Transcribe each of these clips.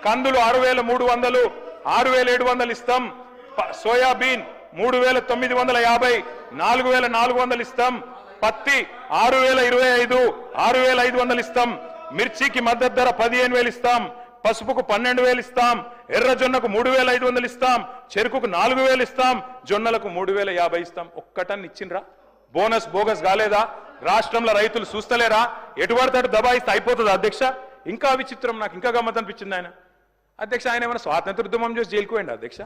కందులు 6,300 6,700 ఇస్తాం. సోయాబీన్ 3,950 4,400 ఇస్తాం. పత్తి 6,025 6,500 ఇస్తాం. మిర్చికి మద్దతు ధర 15,000 ఇస్తాం. పసుపుకు 12,000 ఇస్తాం. ఎర్రజొన్నకు 3,500 ఇస్తాం. చెరుకుకు 4,000 ఇస్తాం. జొన్నలకు 3,050 ఇస్తాం. ఒక్కటన్ని ఇచ్చిండ్రా? బోనస్ బోగస్ కాలేదా? రాష్ట్రంలో రైతులు చూస్తలేరా? ఎటువడతాడు దబాయిస్తే అయిపోతుంది అధ్యక్ష. ఇంకా విచిత్రం, నాకు ఇంకా గమ్మత్ అనిపించింది ఆయన. అధ్యక్ష ఆయన ఏమైనా స్వాతంత్ర ఉద్యమం చేసి జైలుకు పోయింది అధ్యక్ష?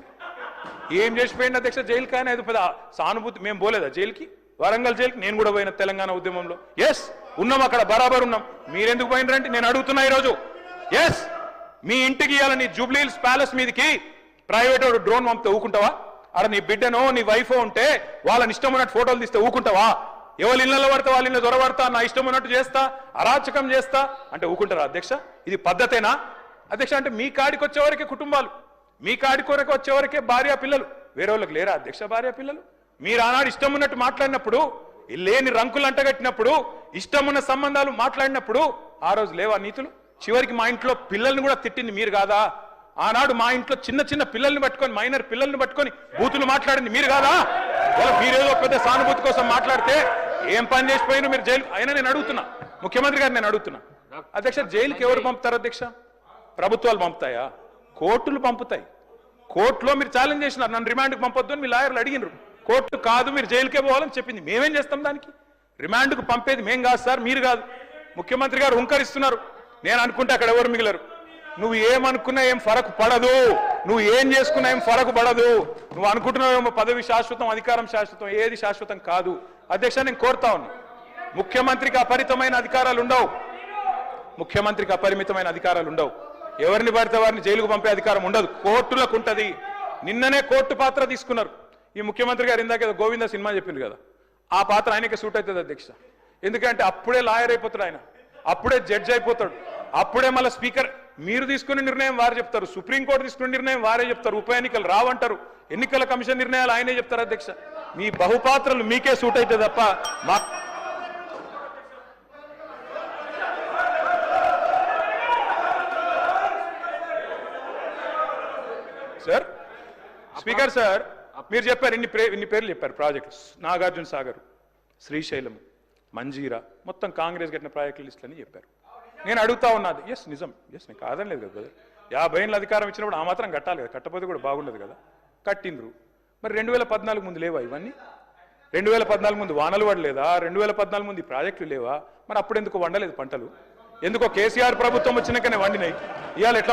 ఏం చేసిపోయింది అధ్యక్ష జైలుకి? ఆయన పెద్ద సానుభూతి. మేము పోలేదా జైలుకి? వరంగల్ జైలుకి నేను కూడా పోయిన తెలంగాణ ఉద్యమంలో. ఎస్ ఉన్నాం, అక్కడ బరాబర్ ఉన్నాం. మీరెందుకు పోయినరంటే నేను అడుగుతున్నా ఈరోజు. ఎస్ మీ ఇంటికి ఇవ్వాలి నీ జూబ్లీహిల్స్ ప్యాలెస్ మీదకి ప్రైవేట్ డ్రోన్ పంపితే ఊకుంటావా? అక్కడ నీ బిడ్డనో నీ వైఫో ఉంటే వాళ్ళని ఇష్టం ఉన్నట్టు ఫోటోలు తీస్తే ఊకుంటావా? ఎవరి ఇళ్లలో పడతా వాళ్ళ ఇళ్ళ దొరబడతా, నా ఇష్టం ఉన్నట్టు చేస్తా, అరాచకం చేస్తా అంటే ఊకుంటారా అధ్యక్ష? ఇది పద్ధతేనా అధ్యక్ష? అంటే మీ కాడికి వచ్చేవరకే కుటుంబాలు, మీ కాడి కొరకు వచ్చేవరకే భార్య పిల్లలు, వేరే వాళ్ళకి లేరా అధ్యక్ష భార్య పిల్లలు? మీరు ఆనాడు ఇష్టం ఉన్నట్టు మాట్లాడినప్పుడు, లేని రంకులు అంటగట్టినప్పుడు, ఇష్టం ఉన్న సంబంధాలు మాట్లాడినప్పుడు ఆ రోజు లేవా నీతులు? చివరికి మా ఇంట్లో పిల్లల్ని కూడా తిట్టింది మీరు కాదా? ఆనాడు మా ఇంట్లో చిన్న చిన్న పిల్లల్ని పట్టుకొని, మైనర్ పిల్లల్ని పట్టుకొని బూతులు మాట్లాడింది మీరు కాదా? మీరేదో పెద్ద సానుభూతి కోసం మాట్లాడితే ఏం పని చేసిపోయినా మీరు జైలు. అయినా నేను అడుగుతున్నా ముఖ్యమంత్రి గారు, నేను అడుగుతున్నా అధ్యక్ష, జైలుకి ఎవరు పంపుతారు అధ్యక్ష? ప్రభుత్వాలు పంపుతాయా? కోర్టులు పంపుతాయి. కోర్టులో మీరు ఛాలెంజ్ చేసినారు, నన్ను రిమాండ్కి పంపొద్దు అని మీ లాయర్లు అడిగినారు. కోర్టు కాదు మీరు జైలుకే పోవాలని చెప్పింది. మేమేం చేస్తాం దానికి? రిమాండ్కు పంపేది మేం కాదు సార్, మీరు కాదు. ముఖ్యమంత్రి గారు హుంకరిస్తున్నారు. నేను అనుకుంటే అక్కడ ఎవరు మిగిలరు. నువ్వు ఏమనుకున్నా ఏం ఫరక్ పడదు, నువ్వు ఏం చేసుకున్నా ఏం ఫరక్ పడదు. నువ్వు అనుకుంటున్నావు పదవి శాశ్వతం, అధికారం శాశ్వతం, ఏది శాశ్వతం కాదు అధ్యక్ష. నేను కోరుతా ఉన్నా, ముఖ్యమంత్రికి అపరిమితమైన అధికారాలు ఉండవు. ముఖ్యమంత్రికి అపరిమితమైన అధికారాలు ఉండవు. ఎవరిని పడితే వారిని జైలుకు పంపే అధికారం ఉండదు, కోర్టులకు ఉంటది. నిన్ననే కోర్టు పాత్ర తీసుకున్నారు ఈ ముఖ్యమంత్రి గారు. ఇందాక ఏదో గోవింద సినిమా చెప్పింది కదా, ఆ పాత్ర ఆయనకే సూట్ అవుతుంది అధ్యక్ష. ఎందుకంటే అప్పుడే లాయర్ అయిపోతాడు ఆయన, అప్పుడే జడ్జి అయిపోతాడు, అప్పుడే మళ్ళీ స్పీకర్. మీరు తీసుకునే నిర్ణయం వారు చెప్తారు, సుప్రీంకోర్టు తీసుకునే నిర్ణయం వారే చెప్తారు, ఉప ఎన్నికలు రావంటారు, ఎన్నికల కమిషన్ నిర్ణయాలు ఆయనే చెప్తారు అధ్యక్ష. మీ బహుపాత్రలు మీకే సూట్ అయితే తప్ప మా సార్. స్పీకర్ సార్, మీరు చెప్పారు ఇన్ని పేర్లు చెప్పారు ప్రాజెక్ట్స్. నాగార్జున సాగర్, శ్రీశైలం, మంజీరా, మొత్తం కాంగ్రెస్ కట్టిన ప్రాజెక్టుల లిస్టులు అని చెప్పారు. నేను అడుగుతా ఉన్నది. ఎస్ నిజం, ఎస్ నేను కాదని లేదు కదా బ్రదర్. 50 ఏళ్ళ అధికారం ఇచ్చినప్పుడు ఆ మాత్రం కట్టాలి కదా, కట్టకపోతే కూడా బాగుండదు కదా. కట్టిండ్రు. మరి 2014 ముందు లేవా ఇవన్నీ? 2014 ముందు వానలు పడలేదా? 2014 ముందు ఈ ప్రాజెక్టులు లేవా? మరి అప్పుడు ఎందుకు వండలేదు పంటలు? ఎందుకో కేసీఆర్ ప్రభుత్వం వచ్చినాకనే వండినాయి. ఇవాళ ఎట్లా